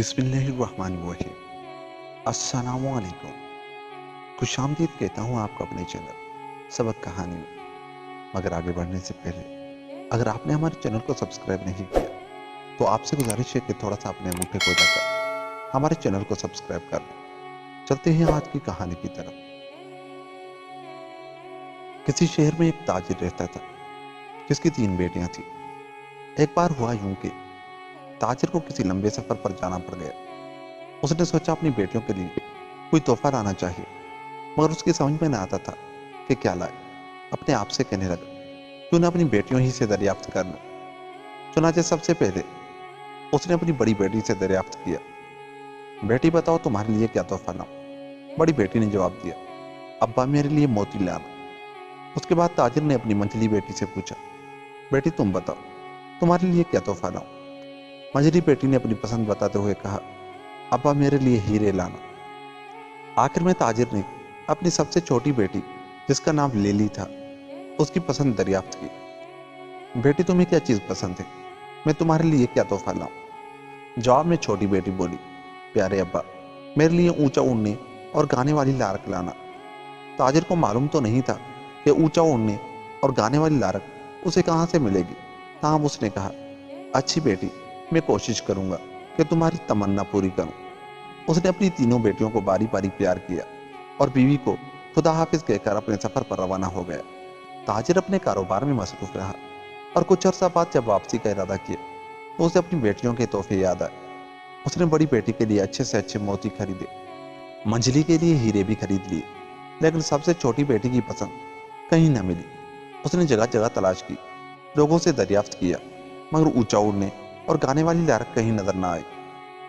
बिस्मिल्लाहिर्रहमानिर्रहीम। अस्सलामुअलैकुम। खुशामदीद कहता हूँ आपका अपने चैनल सबक कहानी में। मगर आगे बढ़ने से पहले अगर आपने हमारे चैनल को सब्सक्राइब नहीं किया तो आपसे गुजारिश है कि थोड़ा सा अपने अंगूठे को जाकर हमारे चैनल को सब्सक्राइब कर दें। चलते हैं आज की कहानी की तरफ। किसी शहर में एक ताजिर रहता था जिसकी 3 बेटियां थी। एक बार हुआ यूं कि ताजिर को किसी लंबे सफर पर जाना पड़ गया। उसने सोचा अपनी बेटियों के लिए कोई तोहफा लाना चाहिए, मगर उसकी समझ में न आता था कि क्या लाए। अपने आप से कहने लगा क्यों न अपनी बेटियों ही से दरियाफ्त करना। चुनाचे सबसे पहले उसने अपनी बड़ी बेटी से दरियाफ्त किया, बेटी बताओ तुम्हारे लिए क्या तोहफा लाऊं। बड़ी बेटी ने जवाब दिया, अब्बा मेरे लिए मोती लाना। उसके बाद ताजिर ने अपनी मंझली बेटी से पूछा, बेटी तुम बताओ तुम्हारे लिए क्या तोहफा लाऊं। मंझली बेटी ने अपनी पसंद बताते हुए कहा, अब्बा मेरे लिए हीरे लाना। आखिर में ताजिर ने अपनी सबसे छोटी बेटी, जिसका नाम लेली था, उसकी पसंद दरियाफ्त की। बेटी तुम्हें क्या चीज पसंद है, मैं तुम्हारे लिए क्या तोहफा लाऊं। जवाब में छोटी बेटी बोली, प्यारे अब्बा मेरे लिए ऊंचा उड़ने और गाने वाली लारक लाना। ताजिर को मालूम तो नहीं था कि ऊंचा उड़ने और गाने वाली लारक उसे कहाँ से मिलेगी। ताहम उसने कहा, अच्छी बेटी मैं कोशिश करूंगा कि तुम्हारी तमन्ना पूरी करूं। उसने अपनी तीनों बेटियों को बारी बारी प्यार किया और बीवी को खुदा हाफिज कहकर अपने सफर पर रवाना हो गया। ताजिर अपने कारोबार में मसरूफ रहा और कुछ अर्सा बाद जब वापसी का इरादा किया तो उसे अपनी बेटियों के तोहफे याद आए। उसने बड़ी बेटी के लिए अच्छे से अच्छे मोती खरीदे, मंझली के लिए हीरे भी खरीद लिए, लेकिन सबसे छोटी बेटी की पसंद कहीं न मिली। उसने जगह जगह तलाश की, लोगों से दरियाफ्त किया, मगर ऊंचा उड़ने और गाने वाली लारक कहीं नजर न आई।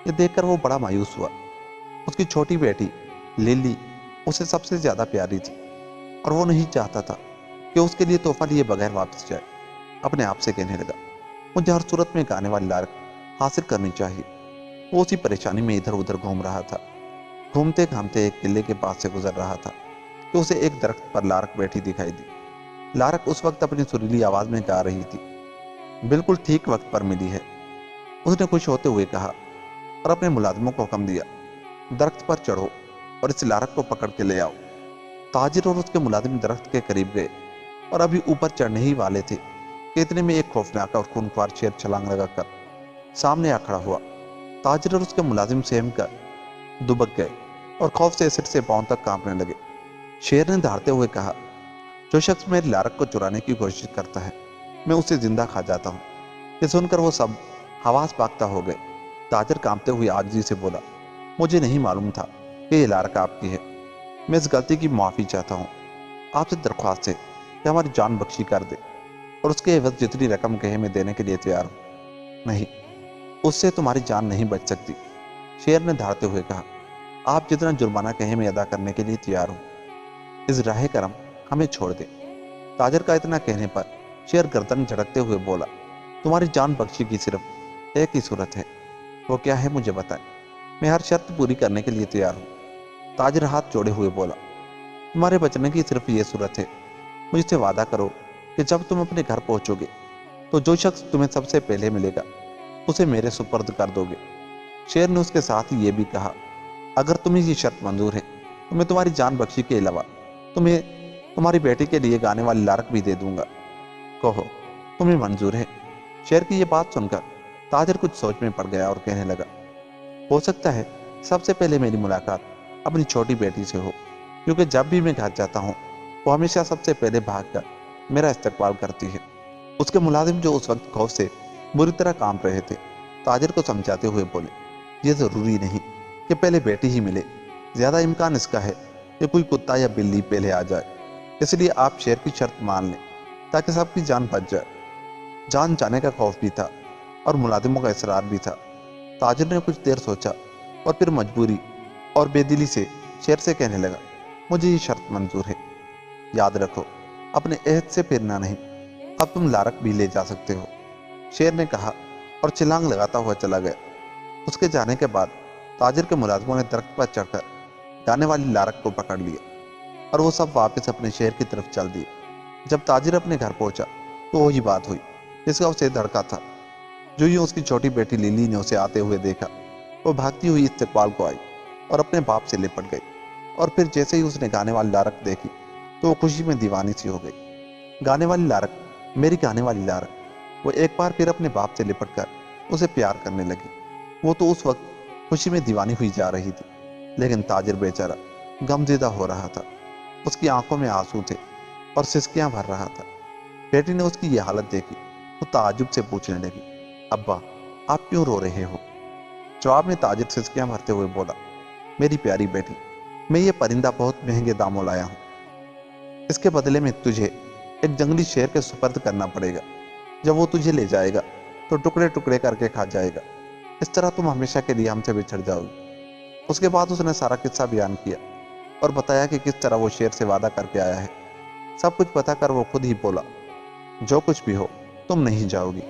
ये देखकर वो बड़ा मायूस हुआ। उसकी छोटी बेटी लिली उसे सबसे ज्यादा प्यारी थी और वो नहीं चाहता था कि उसके लिए तोहफा लिए बगैर वापस जाए। अपने आप से कहने लगा, मुझे हर सूरत में गाने वाली लारक हासिल करनी चाहिए। वो उसी परेशानी में इधर उधर घूम रहा था। घूमते घामते एक किले के पास से गुजर रहा था कि उसे एक दरख्त पर लारक बैठी दिखाई दी। लारक उस वक्त अपनी सुरीली आवाज में गा रही थी, बिल्कुल ठीक वक्त पर मिली है। उसने खुश होते हुए कहा और अपने मुलाजिमों को हुक्म दिया, दरख्त पर चढ़ो और इस लारक को पकड़ के ले आओ। ताजिर और उसके मुलाजिम दरख्त के करीब गए और अभी ऊपर चढ़ने ही वाले थे कि इतने में एक खौफनाक और खूनख्वार शेर छलांग लगाकर सामने आ खड़ा हुआ। ताजिर और उसके मुलाजिम सहम कर दुबक गए और खौफ से सिर से पांव तक कांपने लगे। शेर ने दहाड़ते हुए कहा, जो शख्स मेरी लारक को चुराने की कोशिश करता है मैं उसे जिंदा खा जाता हूँ। ये सुनकर वो सब हवास पागता हो गए। ताजिर कांपते हुए आजिज़ी से बोला, मुझे नहीं मालूम था कि ये लारक आपकी है। मैं इस गलती की माफ़ी चाहता हूँ। आपसे दरख्वास्त है कि हमारी जान बख्शी कर दे और उसके एवज जितनी रकम कहे मैं देने के लिए तैयार हूँ। नहीं, उससे तुम्हारी जान नहीं बच सकती। शेर ने दहाड़ते हुए कहा, आप जितना जुर्माना कहे मैं अदा करने के लिए तैयार हूँ। इस राह करम हमें छोड़ दे। ताजिर का इतना कहने पर शेर गर्दन झटकते हुए बोला, तुम्हारी जान बख्शी की सिर्फ एक ही सूरत है। वो क्या है मुझे बताएं, मैं हर शर्त पूरी करने के लिए तैयार हूँ। ताजिर हाथ जोड़े हुए बोला, तुम्हारे बचने की सिर्फ ये सूरत है। मुझसे वादा करो कि जब तुम अपने घर पहुंचोगे तो जो शख्स तुम्हें सबसे पहले मिलेगा उसे मेरे सुपर्द कर दोगे। शेर ने उसके साथ ही ये भी कहा, अगर तुम्हें ये शर्त मंजूर है तो मैं तुम्हारी जान बख्शी के अलावा तुम्हें तुम्हारी बेटी के लिए गाने वाली लारक भी दे दूंगा। कहो तुम्हें मंजूर है। शेर की ये बात सुनकर ताजिर कुछ सोच में पड़ गया और कहने लगा, हो सकता है सबसे पहले मेरी मुलाकात अपनी छोटी बेटी से हो, क्योंकि जब भी मैं घर जाता हूँ वो हमेशा सबसे पहले भागकर मेरा इस्तकबाल करती है। उसके मुलाजिम जो उस वक्त खौफ से बुरी तरह कांप रहे थे ताजिर को समझाते हुए बोले, ये जरूरी नहीं कि पहले बेटी ही मिले, ज्यादा इम्कान इसका है कि कोई कुत्ता या बिल्ली पहले आ जाए। इसलिए आप शेर की शर्त मान लें ताकि सबकी जान बच जाए। जान जाने का खौफ भी था और मुलाजिमों का इसरार भी था। ताजिर ने कुछ देर सोचा और फिर मजबूरी और बेदिली से शेर से कहने लगा, मुझे ये शर्त मंजूर है। याद रखो अपने अहद से फिरना नहीं, अब तुम लारक भी ले जा सकते हो। शेर ने कहा और छलांग लगाता हुआ चला गया। उसके जाने के बाद ताजिर के मुलाजिमों ने दरख्त पर चढ़कर गाने वाली लारक को पकड़ लिया और वो सब वापस अपने शहर की तरफ चल दिए। जब ताजिर अपने घर पहुंचा तो वही बात हुई जिसका उसे धड़का था। जो ही उसकी छोटी बेटी लिली ने उसे आते हुए देखा वो भागती हुई इस्तकबाल को आई और अपने बाप से लिपट गई, और फिर जैसे ही उसने गाने वाली लारक देखी तो वो खुशी में दीवानी सी हो गई। गाने वाली लारक, मेरी गाने वाली लारक। वो एक बार फिर अपने बाप से लिपट कर उसे प्यार करने लगी। वो तो उस वक्त खुशी में दीवानी हुई जा रही थी, लेकिन ताजिर बेचारा गमज़दा हो रहा था। उसकी आंखों में आंसू थे और सिसकियां भर रहा था। बेटी ने उसकी ये हालत देखी तो ताज्जुब से पूछने लगी, अब्बा, आप क्यों रो रहे हो? जवाब में ताजिर सिसकियां भरते हुए बोला, मेरी प्यारी बेटी, मैं ये परिंदा बहुत महंगे दामों लाया हूँ। इसके बदले में तुझे एक जंगली शेर के सुपर्द करना पड़ेगा। जब वो तुझे ले जाएगा तो टुकड़े टुकड़े करके खा जाएगा। इस तरह तुम हमेशा के लिए हमसे बिछड़ जाओगी। उसके बाद उसने सारा किस्सा बयान किया और बताया कि किस तरह वो शेर से वादा करके आया है। सब कुछ बताकर वो खुद ही बोला, जो कुछ भी हो तुम नहीं जाओगी,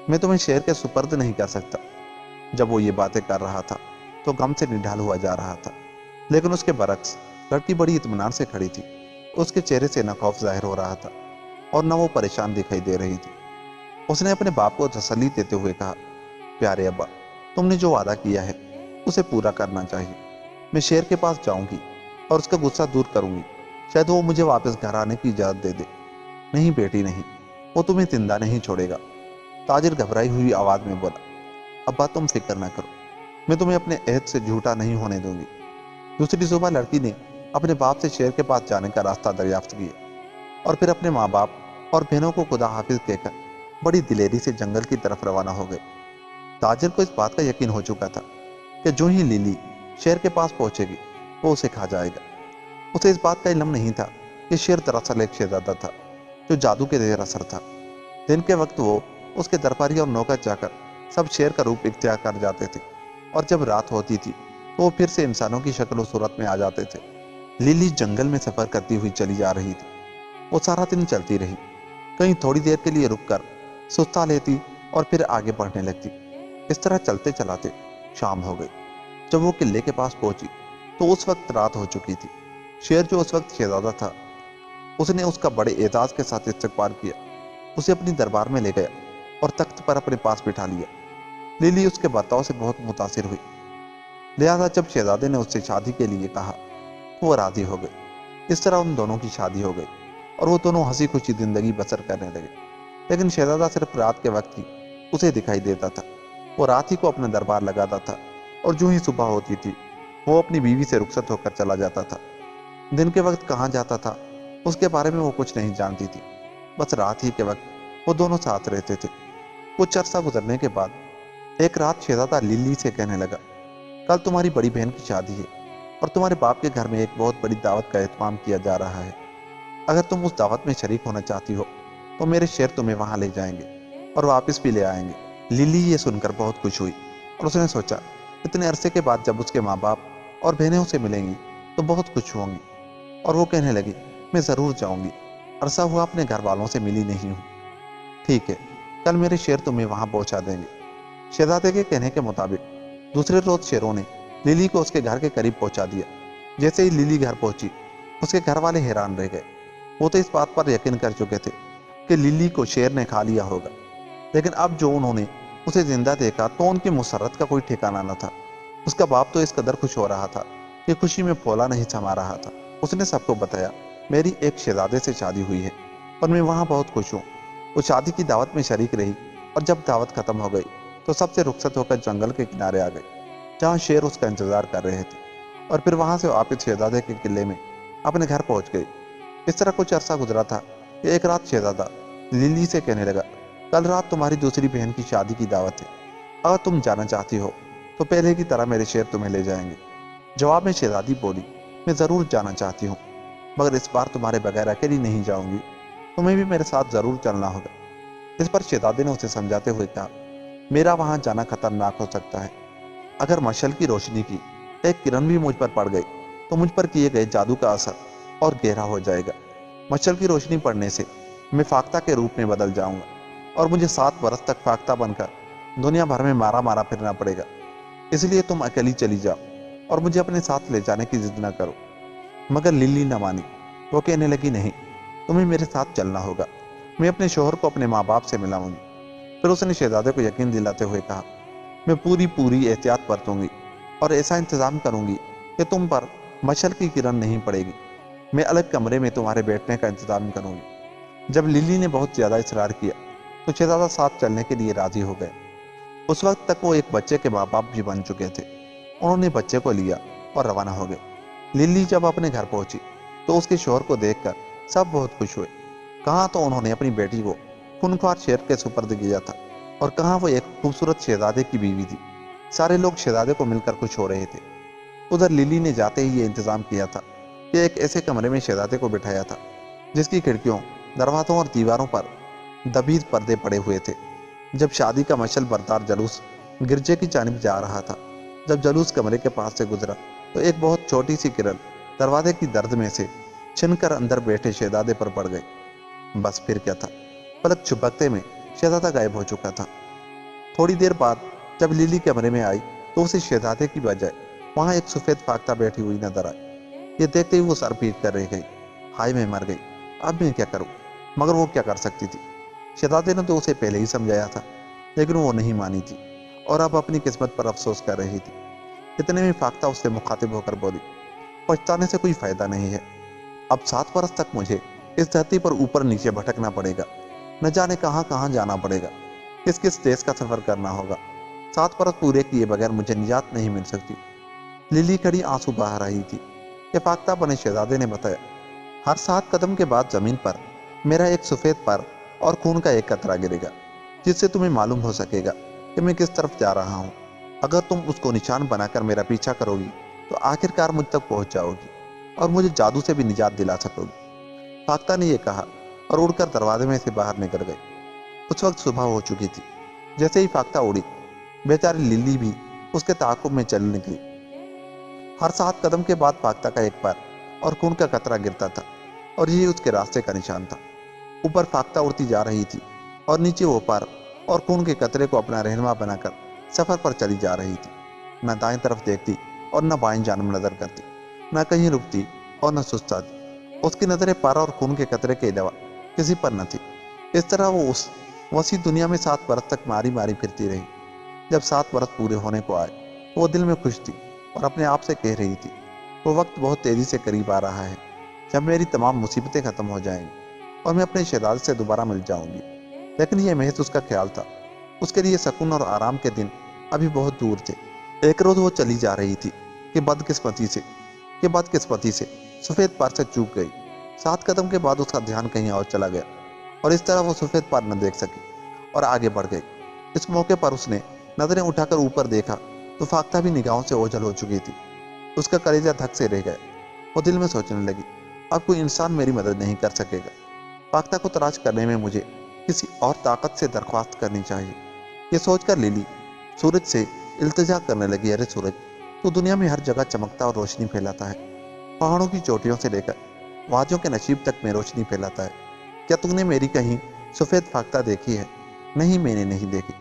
मैं तुम्हें शेर के सुपर्द नहीं कर सकता। जब वो ये बातें कर रहा था तो गम से निढाल हुआ जा रहा था, लेकिन उसके बरक्स लड़की बड़ी इत्मीनान से खड़ी थी। उसके चेहरे से न खौफ जाहिर हो रहा था और न वो परेशान दिखाई दे रही थी। उसने अपने बाप को तसल्ली देते हुए कहा, प्यारे अब्बा, तुमने जो वादा किया है उसे पूरा करना चाहिए। मैं शेर के पास जाऊंगी और उसका गुस्सा दूर करूंगी। शायद वो मुझे वापस घर आने की इजाजत दे दे। नहीं बेटी नहीं, वो तुम्हें जिंदा नहीं छोड़ेगा। ताजिर घबराई हुई आवाज में बोला, अब्बा तुम फिक्र ना करो, मैं तुम्हें अपने अहद से झूठा नहीं होने दूंगी। दूसरी सुबह लड़की ने अपने बाप से शेर के पास जाने का रास्ता दरियाफ्त किया और फिर अपने माँ बाप और बहनों को खुदा हाफिज कहकर बड़ी दिलेरी से जंगल की तरफ रवाना हो गए। ताजिर को इस बात का यकीन हो चुका था कि जो ही लिली शेर के पास पहुंचेगी वो उसे खा जाएगा। उसे इस बात का इल्म नहीं था कि शेर दरअसल एक शहजादा था जो जादू के जेर असर था। दिन के वक्त वो उसके दरबारी और नौकर जाकर सब शेर का रूप इख्तियार कर जाते थे, और जब रात होती थी तो वो फिर से इंसानों की शक्ल और सूरत में आ जाते थे। लिली जंगल में सफर करती हुई चली जा रही थी। वो सारा दिन चलती रही, कहीं थोड़ी देर के लिए रुककर सुस्ता लेती और फिर आगे बढ़ने लगती। इस तरह चलते चलाते शाम हो गई। जब वो किले के पास पहुंची तो उस वक्त रात हो चुकी थी। शेर जो उस वक्त शहजादा था, उसने उसका बड़े एजाज के साथ इस्तकबाल किया, उसे अपनी दरबार में ले गया और तख्त पर अपने पास बिठा लिया। लिली उसके बर्ताव से बहुत मुतासिर हुई, लिहाजा जब शहजादे ने उससे शादी के लिए कहा तो वो राजी हो गई। इस तरह उन दोनों की शादी हो गई और वो दोनों हंसी खुशी जिंदगी बसर करने लगे। लेकिन शहजादा सिर्फ रात के वक्त ही उसे दिखाई देता था। वो रात ही को अपना दरबार लगाता था और जो ही सुबह होती थी वो अपनी बीवी से रुखसत होकर चला जाता था। दिन के वक्त कहाँ जाता था उसके बारे में वो कुछ नहीं जानती थी। बस रात ही के वक्त वो दोनों साथ रहते थे। कुछ अरसा गुजरने के बाद एक रात शहजादा लिली से कहने लगा, कल तुम्हारी बड़ी बहन की शादी है और तुम्हारे बाप के घर में एक बहुत बड़ी दावत का एहतमाम किया जा रहा है। अगर तुम उस दावत में शरीक होना चाहती हो तो मेरे शेर तुम्हें वहां ले जाएंगे और वापस भी ले आएंगे। लिली ये सुनकर बहुत खुश हुई और उसने सोचा, इतने अरसे के बाद जब उसके माँ बाप और बहनें उसे मिलेंगी तो बहुत खुश होंगी। और वो कहने लगी, मैं ज़रूर जाऊंगी, अरसा हुआ अपने घर वालों से मिली नहीं हूँ। ठीक है, कल मेरे शेर तुम्हें वहां पहुंचा देंगे। शहजादे के कहने के मुताबिक दूसरे रोज शेरों ने लिली को उसके घर के करीब पहुंचा दिया। जैसे ही लिली घर पहुंची उसके घर वाले हैरान रह गए। वो तो इस बात पर यकीन कर चुके थे कि लिली को शेर ने खा लिया होगा, लेकिन अब जो उन्होंने उसे जिंदा देखा तो उनकी मुसर्रत का कोई ठिकाना न था। उसका बाप तो इस कदर खुश हो रहा था कि खुशी में फौला नहीं समा रहा था। उसने सबको बताया, मेरी एक शहजादे से शादी हुई है और मैं वहाँ बहुत खुश हूँ। वो शादी की दावत में शरीक रही और जब दावत खत्म हो गई तो सबसे रुखसत होकर जंगल के किनारे आ गई जहाँ शेर उसका इंतजार कर रहे थे, और फिर वहां से वापिस शहजादे के किले में अपने घर पहुंच गई। इस तरह कुछ अरसा गुजरा था कि एक रात शहजादा लिली से कहने लगा, कल रात तुम्हारी दूसरी बहन की शादी की दावत है, अगर तुम जाना चाहती हो तो पहले की तरह मेरे शेर तुम्हें ले जाएंगे। जवाब में शहजादी बोली, मैं ज़रूर जाना चाहती हूँ, मगर इस बार तुम्हारे बगैर अकेली नहीं जाऊंगी, तुम्हें भी मेरे साथ ज़रूर चलना होगा। इस पर शहजादे ने उसे समझाते हुए कहा, मेरा वहाँ जाना खतरनाक हो सकता है। अगर मशल की रोशनी की एक किरण भी मुझ पर पड़ गई तो मुझ पर किए गए जादू का असर और गहरा हो जाएगा। मशल की रोशनी पड़ने से मैं फाख्ता के रूप में बदल जाऊंगा और मुझे 7 बरस तक फाख्ता बनकर दुनिया भर में मारा मारा फिरना पड़ेगा। इसलिए तुम अकेली चली जाओ और मुझे अपने साथ ले जाने की जिद न करो। मगर लिली न मानी। वो कहने लगी, नहीं, तुम्हें मेरे साथ चलना होगा, मैं अपने शोहर को अपने माँ बाप से मिलाऊंगी। फिर उसने शहजादे को यकीन दिलाते हुए कहा, मैं पूरी एहतियात बरतूंगी اور ایسا انتظام کروں گی کہ تم پر مشل کی کرن نہیں پڑے گی۔ میں الگ کمرے میں تمہارے بیٹھنے کا انتظام کروں گی۔ جب للی نے بہت زیادہ اصرار کیا تو شہزادہ ساتھ چلنے کے لیے راضی ہو گئے۔ اس وقت تک وہ ایک بچے کے ماں باپ بھی بن چکے تھے۔ انہوں نے بچے کو لیا اور روانہ ہو گئے۔ للی جب اپنے گھر پہنچی تو اس کے شوہر کو دیکھ کر سب بہت خوش ہوئے۔ کہاں تو انہوں نے اپنی بیٹی کو خونخوار شیر کے سپرد کیا تھا اور کہاں وہ ایک خوبصورت شہزادے کی بیوی تھی۔ سارے لوگ شہزادے کو مل کر خوش ہو رہے تھے۔ ادھر للی نے جاتے ہی یہ انتظام کیا تھا کہ ایک ایسے کمرے میں شہزادے کو بٹھایا تھا جس کی کھڑکیوں، دروازوں اور دیواروں پر دبیز پردے پڑے ہوئے تھے۔ جب شادی کا مشل بردار جلوس گرجے کی جانب جا رہا تھا، جب جلوس کمرے کے پاس سے گزرا تو ایک بہت چھوٹی سی کرن دروازے کی درد میں سے چھن کر اندر بیٹھے شہزادے پر پڑ گئی۔ بس پھر کیا تھا، پلک جھپکتے میں شہزادہ غائب ہو چکا تھا۔ تھوڑی دیر بعد جب للی کمرے میں آئی تو اسے شہزادے کی بجائے وہاں ایک سفید فاختہ بیٹھی ہوئی نظر آئی۔ یہ دیکھتے ہی وہ سر پیٹ کر رہ گئی۔ ہائے میں مر گئی، اب میں کیا کروں؟ مگر وہ کیا کر سکتی تھی؟ شہزادے نے تو اسے پہلے ہی سمجھایا تھا، لیکن وہ نہیں مانی تھی اور اب اپنی قسمت پر افسوس کر رہی تھی۔ اتنے میں فاختہ اس سے مخاطب ہو کر بولی، پچھتانے سے کوئی فائدہ نہیں ہے۔ اب 7 برس تک مجھے اس دھرتی پر اوپر نیچے بھٹکنا پڑے گا، نہ جانے کہاں کہاں جانا پڑے گا، کس کس دیش کا سفر کرنا ہوگا۔ 7 برس پورے کیے بغیر مجھے نجات نہیں مل سکتی۔ للی کھڑی آنسو بہا رہی تھی کہ فاختہ بنے شہزادے نے بتایا، ہر 7 قدم کے بعد زمین پر میرا ایک سفید پر اور خون کا ایک قطرہ گرے گا، جس سے تمہیں معلوم ہو سکے گا کہ میں کس طرف جا رہا ہوں۔ اگر تم اس کو نشان بنا کر میرا پیچھا کرو گی تو آخرکار مجھ تک پہنچ جاؤ گی اور مجھے جادو سے بھی نجات دلا سکو گی۔ فاختہ نے یہ کہا اور اڑ کر دروازے میں سے باہر نکل گئی۔ اس وقت صبح ہو چکی تھی۔ جیسے ہی فاختہ اڑی، بیچاری للی بھی اس کے تعاقب میں چل نکلی۔ ہر 7 قدم کے بعد فاختہ کا ایک پر اور خون کا قطرہ گرتا تھا اور یہی اس کے راستے کا نشان تھا۔ اوپر فاختہ اڑتی جا رہی تھی اور نیچے وہ پر اور خون کے قطرے کو اپنا رہنما بنا کر سفر پر چلی جا رہی تھی۔ نہ دائیں طرف دیکھتی اور نہ بائیں جانب نظر کرتی، نہ کہیں رکتی اور نہ سستاتی۔ اس کی نظریں پر اور خون کے قطرے کے علاوہ کسی پر نہ تھی۔ اس طرح وہ اس وسیع دنیا میں 7 برس تک ماری ماری پھرتی رہی۔ جب 7 برس پورے ہونے کو آئے تو وہ دل میں خوش تھی اور اپنے آپ سے کہہ رہی تھی، وہ وقت بہت تیزی سے قریب آ رہا ہے جب میری تمام مصیبتیں ختم ہو جائیں گی اور میں اپنے شہزادے سے دوبارہ مل جاؤں گی۔ لیکن یہ محض اس کا خیال تھا۔ اس کے لیے سکون اور آرام کے دن ابھی بہت دور تھے۔ ایک روز وہ چلی جا رہی تھی کہ بدقسمتی سے سفید پار سے چوک گئی۔ 7 قدم کے بعد اس کا دھیان کہیں اور چلا گیا اور اس طرح وہ سفید پار نہ دیکھ سکی اور آگے بڑھ گئی۔ اس موقع پر اس نے نظریں اٹھا کر اوپر دیکھا تو فاختہ بھی نگاہوں سے اوجھل ہو چکی تھی۔ اس کا کلیجہ دھک سے رہ گیا۔ وہ دل میں سوچنے لگی، اب کوئی انسان میری مدد نہیں کر سکے گا۔ فاختہ کو تلاش کرنے میں مجھے کسی اور طاقت سے درخواست کرنی چاہیے۔ یہ سوچ کر للی سورج سے التجا کرنے لگی، ارے سورج، تو دنیا میں ہر جگہ چمکتا اور روشنی پھیلاتا ہے، پہاڑوں کی چوٹیوں سے لے کر وادیوں کے نشیب تک میں روشنی پھیلاتا ہے۔ کیا تم نے میری کہیں سفید فاختہ دیکھی ہے؟ نہیں، میں نے نہیں دیکھی،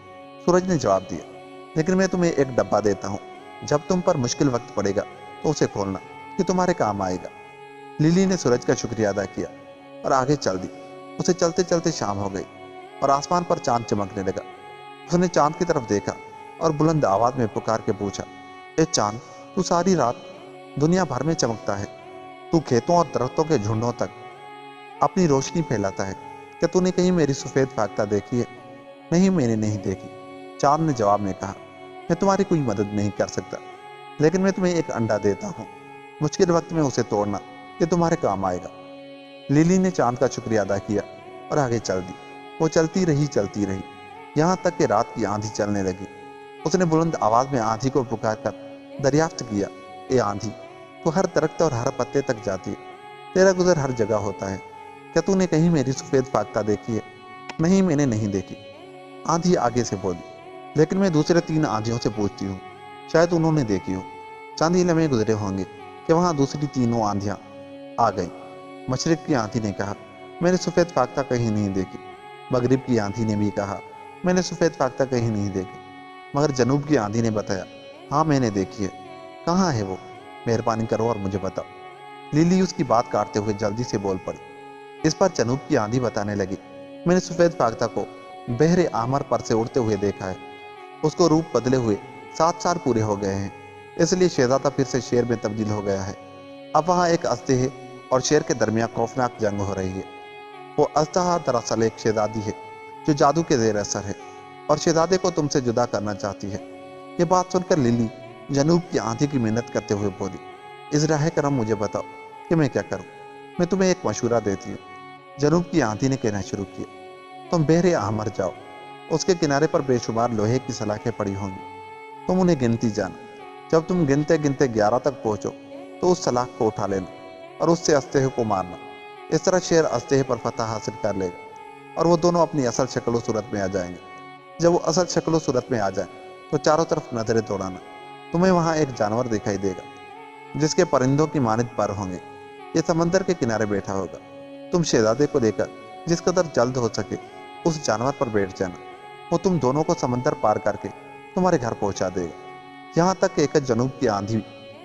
سورج نے جواب دیا، لیکن میں تمہیں ایک ڈبہ دیتا ہوں، جب تم پر مشکل وقت پڑے گا تو اسے کھولنا، یہ تمہارے کام آئے گا۔ للی نے سورج کا شکریہ ادا کیا اور آگے چل دی۔ اسے چلتے چلتے شام ہو گئی اور آسمان پر چاند چمکنے لگا۔ اس نے چاند کی طرف دیکھا اور بلند آواز میں پکار کے پوچھا، اے چاند، تو ساری رات دنیا بھر میں چمکتا ہے، تو کھیتوں اور درختوں کے جھنڈوں تک اپنی روشنی پھیلاتا ہے، کیا تو نے کہیں میری سفید فاختہ دیکھی ہے؟ نہیں، میں نے نہیں دیکھی، چاند نے جواب میں کہا۔ میں تمہاری کوئی مدد نہیں کر سکتا، لیکن میں تمہیں ایک انڈا دیتا ہوں، مشکل وقت میں اسے توڑنا، یہ تمہارے کام آئے گا۔ للی نے چاند کا شکریہ ادا کیا اور آگے چل دی۔ وہ چلتی رہی یہاں تک کہ رات کی آندھی چلنے لگی۔ اس نے بلند آواز میں آندھی کو پکار کر دریافت کیا، اے آندھی، تو ہر درخت اور ہر پتے تک جاتی ہے، تیرا گزر ہر جگہ ہوتا ہے، کیا تو نے کہیں میری سفید فاختہ دیکھی ہے؟ نہیں، میں نے نہیں دیکھی، آندھی آگے سے بولی، لیکن میں دوسرے 3 آندھیوں سے پوچھتی ہوں، شاید انہوں نے دیکھی ہو۔ چند ہی لمحے گزرے ہوں گے کہ وہاں دوسری 3 آندھیاں آ گئیں۔ مشرق کی آندھی نے کہا، میں نے سفید فاختہ کہیں نہیں دیکھی۔ مغرب کی آندھی نے بھی کہا، میں نے سفید فاختہ کہیں نہیں دیکھی۔ مگر جنوب کی آندھی نے بتایا، ہاں میں نے دیکھی ہے۔ کہاں ہے وہ؟ مہربانی کرو اور مجھے بتاؤ۔ للی اس کی بات کاٹتے ہوئے جلدی سے بول پڑی۔ اس پر جنوب کی آندھی بتانے لگی، میں نے سفید فاختہ کو بحر احمر پر سے اڑتے ہوئے دیکھا ہے۔ اس کو روپ بدلے ہوئے 7 سال پورے ہو گئے ہیں۔ اس لیے شہزادہ پھر سے شیر میں تبدیل ہو گیا ہے۔ اب وہاں ایک اژدہے اور شیر کے درمیان خوفناک جنگ ہو رہی ہے۔ وہ اژدہا دراصل ایک شہزادی ہے جو جادو کے زیر اثر ہے اور شہزادے کو تم سے جدا کرنا چاہتی ہے۔ یہ بات سن کر للی جنوب کی آندھی کی محنت کرتے ہوئے بولی، اژراہ کرم مجھے بتاؤ کہ میں کیا کروں؟ میں تمہیں ایک مشورہ دیتی ہوں۔ جنوب کی آندھی نے کہنا شروع کیا، تم بحر احمر جاؤ، اس کے کنارے پر بے شمار لوہے کی سلاخیں پڑی ہوں گی، تم انہیں گنتی جانا۔ جب تم گنتے گنتے 11 تک پہنچو تو اس سلاخ کو اٹھا لینا اور اس سے اژدہے کو مارنا۔ اس طرح شیر اژدہے پر فتح حاصل کر لے گا اور وہ دونوں اپنی اصل شکل و صورت میں آ جائیں گے۔ جب وہ اصل شکل و صورت میں آ جائیں تو چاروں طرف نظریں دوڑانا، تمہیں وہاں ایک جانور دکھائی دے گا جس کے پرندوں کی مانند پر ہوں گے۔ یہ سمندر کے کنارے بیٹھا ہوگا۔ تم شہزادے کو لے کر جس قدر جلد ہو سکے اس جانور پر بیٹھ جانا۔ وہ تم دونوں کو سمندر پار کر کے تمہارے گھر پہنچا دے گا۔ یہاں تک کہ ایک جنوب کی آندھی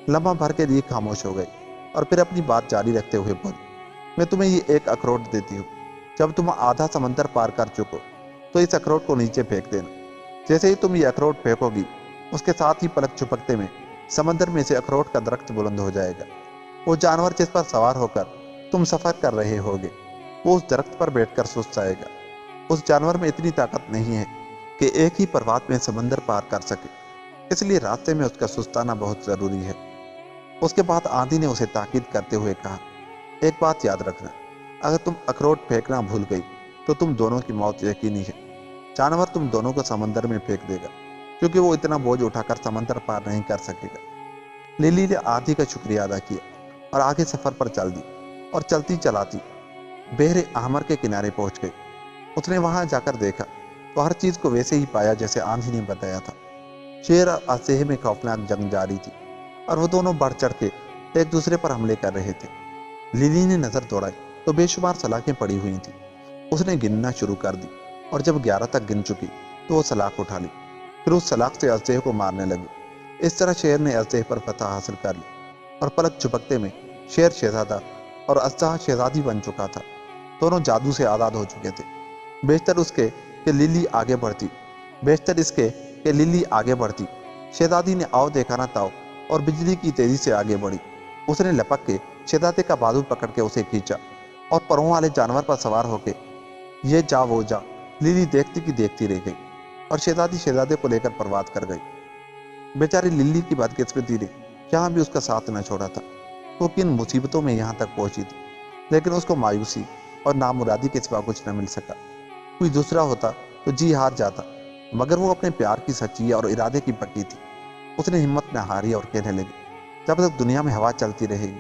لمحہ بھر کے لیے خاموش ہو گئی اور پھر اپنی بات جاری رکھتے ہوئے بولی، میں تمہیں یہ ایک اخروٹ دیتی ہوں۔ جب تم آدھا سمندر پار کر چکو تو اس اخروٹ کو نیچے پھینک دینا۔ جیسے ہی تم یہ اخروٹ پھینکو گی اس کے ساتھ ہی پلک جھپکتے میں سمندر میں سے اخروٹ کا درخت بلند ہو جائے گا۔ وہ جانور جس پر سوار ہو کر تم سفر کر رہے ہوگے وہ اس درخت پر بیٹھ کر سست جائے گا۔ اس جانور میں اتنی طاقت نہیں ہے کہ ایک ہی پرواز میں سمندر پار کر سکے، اس لیے راستے میں اس کا سستانا بہت ضروری ہے۔ اس کے بعد آندھی نے اسے تاکید کرتے ہوئے کہا، ایک بات یاد رکھنا، اگر تم اخروٹ پھینکنا بھول گئی تو تم دونوں کی موت یقینی ہے۔ جانور تم دونوں کو سمندر میں پھینک دے گا کیونکہ وہ اتنا بوجھ اٹھا کر سمندر پار نہیں کر سکے گا۔ للی نے آندھی کا شکریہ ادا کیا اور آگے سفر پر چل دی اور چلتی چلاتی بحر احمر کے کنارے پہنچ گئی۔ اس نے وہاں جا کر دیکھا تو ہر چیز کو ویسے ہی پایا جیسے آندھی نے بتایا تھا۔ شیر اور اژدہے میں خوفناک جنگ جاری تھی اور وہ دونوں بڑھ چڑھ کے ایک دوسرے پر حملے کر رہے تھے۔ للی نے نظر دوڑائی تو بے شمار سلاخیں پڑی ہوئی تھیں۔ اس نے گننا شروع کر دی اور جب 11 تک گن چکی تو وہ سلاخ اٹھا لی، پھر اس سلاخ سے اژدہے کو مارنے لگی۔ اس طرح شیر نے اژدہے پر فتح حاصل کر لی اور پلک جھپکتے میں شیر شہزادہ اور اژدہا شہزادی بن چکا تھا۔ دونوں جادو سے آزاد ہو چکے تھے۔ بیشتر اس کے کہ للی آگے بڑھتی شہزادی نے آؤ دیکھا نہ تاؤ اور بجلی کی تیزی سے آگے بڑھی۔ اس نے لپک کے شہزادے کا بازو پکڑ کے اسے کھینچا اور پروں والے جانور پر سوار ہو کے یہ جا وہ جا للی دیکھتی کی دیکھتی رہ گئی اور شہزادی شہزادے کو لے کر پرواز کر گئی۔ بیچاری للی کی بدقسمتی نے یہاں بھی اس کا ساتھ نہ چھوڑا تھا۔ وہ کن مصیبتوں میں یہاں تک پہنچی تھی، لیکن اس کو مایوسی اور نامرادی کے سوا کچھ نہ مل سکا۔ کوئی دوسرا ہوتا تو جی ہار جاتا، مگر وہ اپنے پیار کی سچی اور ارادے کی پکی تھی۔ اس نے ہمت نہ ہاری اور کہنے لگی، جب تک دنیا میں ہوا چلتی رہے گی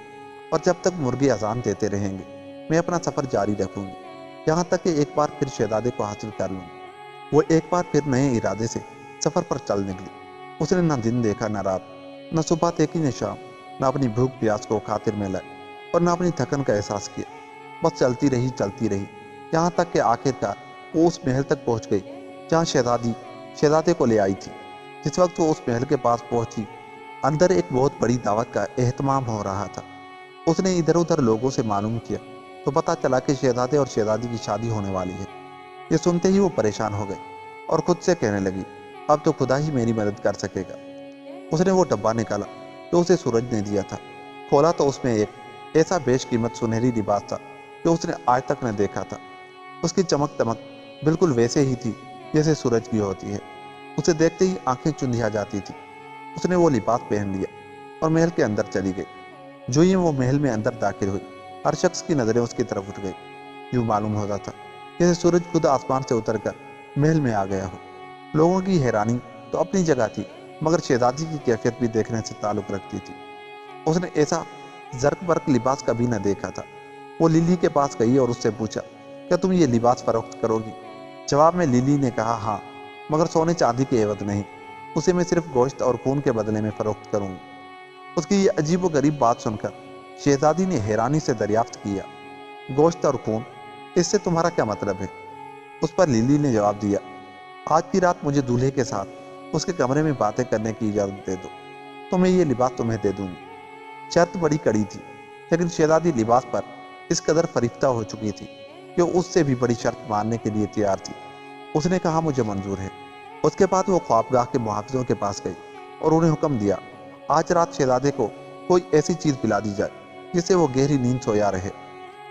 اور جب تک مرغے اذان دیتے رہیں گے میں اپنا سفر جاری رکھوں گی، یہاں تک کہ ایک بار پھر شہزادے کو حاصل کر لوں گی۔ وہ ایک بار پھر نئے ارادے سے سفر پر چل نکلی۔ اس نے نہ دن دیکھا نہ رات، نہ صبح دیکھی نہ شام، نہ اپنی بھوک پیاس کو خاطر میں لائے اور نہ اپنی تھکن کا احساس کیا۔ بس چلتی رہی یہاں تک کہ آخرکار وہ اس محل تک پہنچ گئی جہاں شہزادی شہزادے کو لے آئی تھی۔ جس وقت وہ اس محل کے پاس پہنچی اندر ایک بہت بڑی دعوت کا اہتمام ہو رہا تھا۔ اس نے ادھر ادھر لوگوں سے معلوم کیا تو پتہ چلا کہ شہزادے اور شہزادی کی شادی ہونے والی ہے۔ یہ سنتے ہی وہ پریشان ہو گئی اور خود سے کہنے لگی، اب تو خدا ہی میری مدد کر سکے گا۔ اس نے وہ ڈبہ نکالا جو اسے سورج نے دیا تھا، کھولا تو اس میں ایک ایسا بیش قیمت سنہری لباس تھا جو اس نے آج تک نہ دیکھا تھا۔ اس کی چمک دمک بالکل ویسے ہی تھی جیسے سورج کی ہوتی ہے۔ اسے دیکھتے ہی آنکھیں چندھیا جاتی تھی۔ اس نے وہ لباس پہن لیا اور محل کے اندر چلی گئی۔ جو ہی وہ محل میں اندر داخل ہوئی ہر شخص کی نظریں اس کی طرف اٹھ گئی۔ یوں معلوم ہوتا تھا جیسے سورج خود آسمان سے اتر کر محل میں آ گیا ہو۔ لوگوں کی حیرانی تو اپنی جگہ تھی، مگر شہزادی کی کیفیت بھی دیکھنے سے تعلق رکھتی تھی۔ اس نے ایسا زرق برق لباس کبھی نہ دیکھا تھا۔ وہ للی کے پاس گئی اور اس سے پوچھا، کیا تم یہ لباس فروخت کرو گی؟ جواب میں للی نے کہا، ہاں، مگر سونے چاندی کے عوض نہیں، اسے میں صرف گوشت اور خون کے بدلے میں فروخت کروں گی۔ اس کی یہ عجیب و غریب بات سن کر شہزادی نے حیرانی سے دریافت کیا، گوشت اور خون، اس سے تمہارا کیا مطلب ہے؟ اس پر للی نے جواب دیا، آج کی رات مجھے دولہے کے ساتھ اس کے کمرے میں باتیں کرنے کی اجازت دے دو تو میں یہ لباس تمہیں دے دوں گی۔ شرط بڑی کڑی تھی، لیکن شہزادی لباس پر اس قدر فریفتہ ہو چکی تھی کہ اس سے بھی بڑی شرط ماننے کے لیے تیار تھی۔ اس نے کہا، مجھے منظور ہے۔ اس کے بعد وہ خوابگاہ کے محافظوں کے پاس گئی اور انہیں حکم دیا، आज रात शहजादे को कोई ऐसी चीज पिला दी जाए जिससे वो गहरी नींद सोया रहे,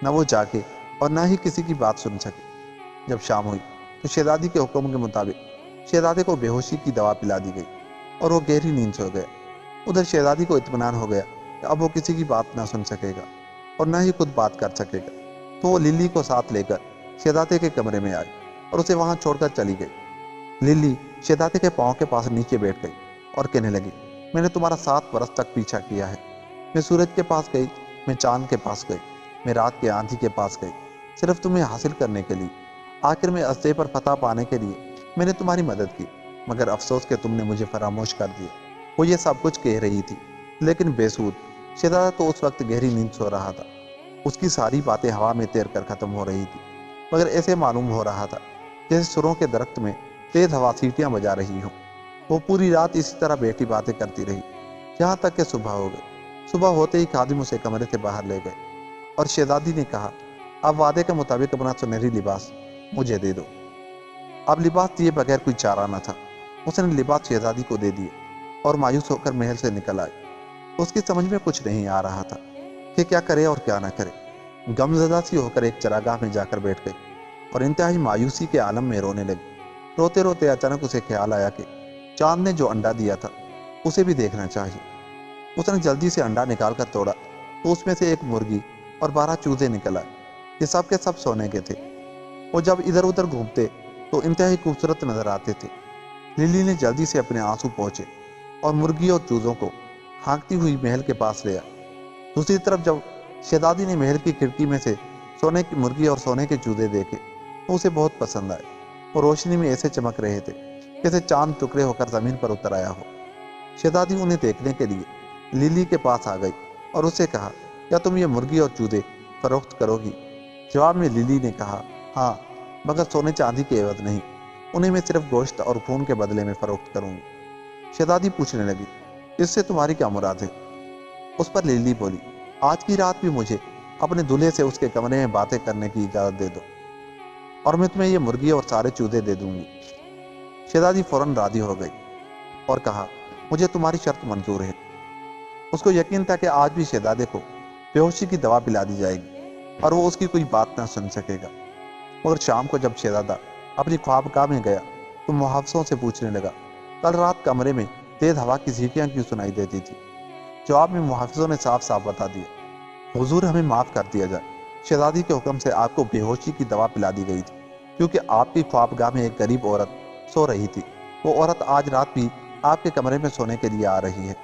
न वो जागे और न ही किसी की बात सुन सके। जब शाम हुई तो शहजादी के हुक्म के मुताबिक शहजादे को बेहोशी की दवा पिला दी गई और वो गहरी नींद सो गया। उधर शहजादी को इत्मीनान हो गया कि अब वो किसी की बात ना सुन सकेगा और न ही खुद बात कर सकेगा, तो वो लिली को साथ लेकर शहजादे के कमरे में आई और उसे वहां छोड़कर चली गई। लिली शहजादे के पाँव के पास नीचे बैठ गई और कहने लगी, मैंने तुम्हारा 7 बरस तक पीछा किया है। मैं सूरज के पास गई, मैं चांद के पास गई, मैं रात के आंधी के पास गई, सिर्फ तुम्हें हासिल करने के लिए। आखिर में अस्ते पर फतह पाने के लिए मैंने तुम्हारी मदद की, मगर अफसोस कि तुमने मुझे फरामोश कर दिया। वो ये सब कुछ कह रही थी, लेकिन बेसूद। शहजादा तो उस वक्त गहरी नींद सो रहा था। उसकी सारी बातें हवा में तैर कर खत्म हो रही थी, मगर ऐसे मालूम हो रहा था जैसे सुरों के दरख्त में तेज हवा सीटियां बजा रही हो। वो पूरी रात इसी तरह बैठी बातें करती रही, यहाँ तक कि सुबह हो गई। सुबह होते ही खादिम उसे कमरे से बाहर ले गए और शहजादी ने कहा, अब वादे के मुताबिक अपना सुनहरी लिबास मुझे दे दो। अब लिबास दिए बगैर कोई चारा न था। उसने लिबास शहजादी को दे दिए और मायूस होकर महल से निकल आई। उसकी समझ में कुछ नहीं आ रहा था कि क्या करे और क्या ना करे। गमज़दा सी होकर एक चरागाह में जाकर बैठ गई और इंतहाई मायूसी के आलम में रोने लगी। रोते रोते अचानक उसे ख्याल आया कि चांद ने जो अंडा दिया था उसे भी देखना चाहिए। उसने जल्दी से अंडा निकाल कर तोड़ा तो उसमें से एक मुर्गी और 12 चूजे निकल आए। ये सब के सब सोने के थे। वो जब इधर उधर घूमते तो इंतहाई खूबसूरत नजर आते थे। लिली ने जल्दी से अपने आंसू पहुंचे और मुर्गी और चूजों को हाँकती हुई महल के पास ले आई। दूसरी तरफ जब शहजादी ने महल की खिड़की में से सोने की मुर्गी और सोने के चूजे देखे तो उसे बहुत पसंद आए। वो रोशनी में ऐसे चमक रहे थे जैसे चांद टुकड़े होकर जमीन पर उतर आया हो। शहजादी उन्हें देखने के लिए लिली के पास आ गई और उससे कहा, क्या तुम ये मुर्गी और चूजे फरोख्त करोगी? जवाब में लिली ने कहा, हाँ, मगर सोने चांदी के एवज नहीं, उन्हें मैं सिर्फ गोश्त और खून के बदले में फरोख्त करूंगी। शहजादी पूछने लगी, इससे तुम्हारी क्या मुराद है? उस पर लिली बोली, आज की रात भी मुझे अपने दूल्हे से उसके कमरे में बातें करने की इजाजत दे दो और मैं तुम्हें ये मुर्गी और सारे चूजे दे दूंगी। शहजादी फौरन राजी हो गई और कहा, मुझे तुम्हारी शर्त मंजूर है। उसको यकीन था कि आज भी शहजादे को बेहोशी की दवा पिला दी जाएगी और वो उसकी कोई बात ना सुन सकेगा। मगर शाम को जब शहजादा अपनी ख्वाबगाह में गया तो मुहाफिजों से पूछने लगा, कल रात कमरे में तेज हवा की सीटियां क्यों सुनाई देती थी? जवाब में मुहाफिजों ने साफ साफ बता दिया, हुजूर हमें माफ कर दिया जाए, शहजादी के हुक्म से आपको बेहोशी की दवा पिला दी गई थी क्योंकि आपकी ख्वाबगाह में एक गरीब औरत सो रही थी। वो औरत आज रात भी आपके कमरे में सोने के लिए आ रही है।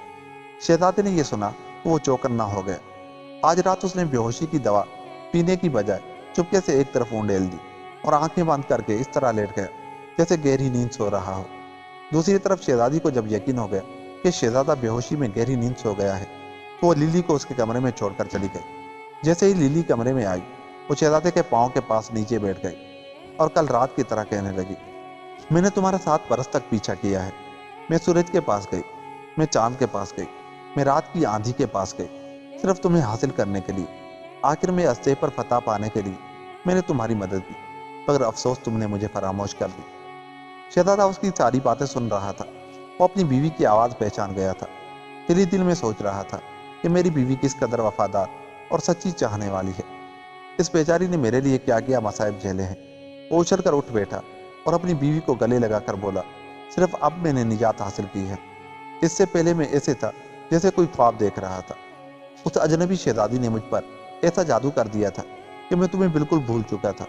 शहजादे ने यह सुना तो वो चौकन्ना हो गया। आज रात उसने बेहोशी की दवा पीने की बजाय चुपके से एक तरफ उंडेल दी और आंखें बंद करके इस तरह लेट गया जैसे गहरी नींद सो रहा हो। दूसरी तरफ शहजादी को जब यकीन हो गया कि शहजादा बेहोशी में गहरी नींद सो गया है तो वो लिली को उसके कमरे में छोड़कर चली गई। जैसे ही लिली कमरे में आई वो शहजादे के पाँव के पास नीचे बैठ गई और कल रात की तरह कहने लगी, मैंने तुम्हारा 7 बरस तक पीछा किया है। मैं सूरज के पास गई, मैं चांद के पास गई, मैं रात की आंधी के पास गई, सिर्फ तुम्हें हासिल करने के लिए। आखिर में अस्ते पर फतह पाने के लिए मैंने तुम्हारी मदद की, मगर अफसोस तुमने मुझे फरामोश कर दी। शहजादा उसकी सारी बातें सुन रहा था। वो अपनी बीवी की आवाज़ पहचान गया था। दिल ही दिल में सोच रहा था कि मेरी बीवी किस कदर वफादार और सच्ची चाहने वाली है। इस बेचारी ने मेरे लिए क्या क्या मसाइब झेले हैं। वो उछल कर उठ बैठा और अपनी बीवी को गले लगाकर बोला, सिर्फ अब मैंने निजात हासिल की है। इससे पहले मैं ऐसे था जैसे कोई ख्वाब देख रहा था। उस अजनबी शहजादी ने मुझ पर ऐसा जादू कर दिया था कि मैं तुम्हें बिल्कुल भूल चुका था।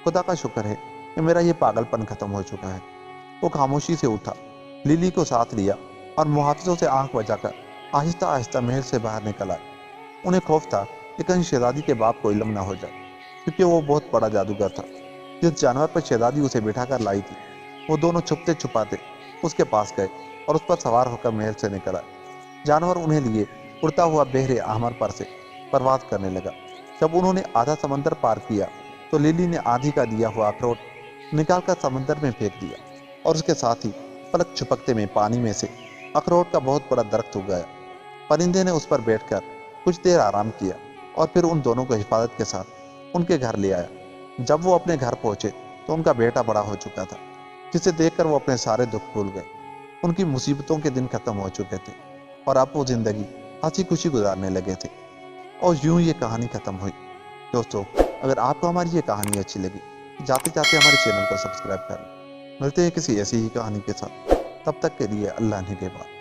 खुदा का शुक्र है कि मेरा ये पागलपन खत्म हो चुका है। वो खामोशी से उठा, लिली को साथ लिया और मुहाफिजों से आंख बचाकर आहिस्ता आहिस्ता महल से बाहर निकल आए। उन्हें खौफ था कि कहीं शहजादी के बाप को इल्म ना हो जाए, क्योंकि वो बहुत बड़ा जादूगर था। जिस जानवर पर शहजादी उसे बिठा कर लाई थी वो दोनों छुपते छुपाते उसके पास गए और उस पर सवार होकर महल से निकल आए। जानवर उन्हें लिए उड़ता हुआ बहरे आहमर पर से परवाज करने लगा। जब उन्होंने आधा समंदर पार किया तो लिली ने आंधी का दिया हुआ अखरोट निकालकर समंदर में फेंक दिया और उसके साथ ही पलक झपकते में पानी में से अखरोट का बहुत बड़ा दरख्त उग गया। परिंदे ने उस पर बैठकर कुछ देर आराम किया और फिर उन दोनों को हिफाजत के साथ उनके घर ले आया। जब वो अपने घर पहुंचे तो उनका बेटा बड़ा हो चुका था, जिसे देखकर वो अपने सारे दुख भूल गए। उनकी मुसीबतों के दिन खत्म हो चुके थे اور اب وہ زندگی ہنسی خوشی گزارنے لگے تھے۔ اور یوں یہ کہانی ختم ہوئی۔ دوستو، اگر آپ کو ہماری یہ کہانی اچھی لگی، جاتے جاتے ہمارے چینل کو سبسکرائب کر لیں۔ ملتے ہیں کسی ایسی ہی کہانی کے ساتھ، تب تک کے لیے اللہ نگہبان۔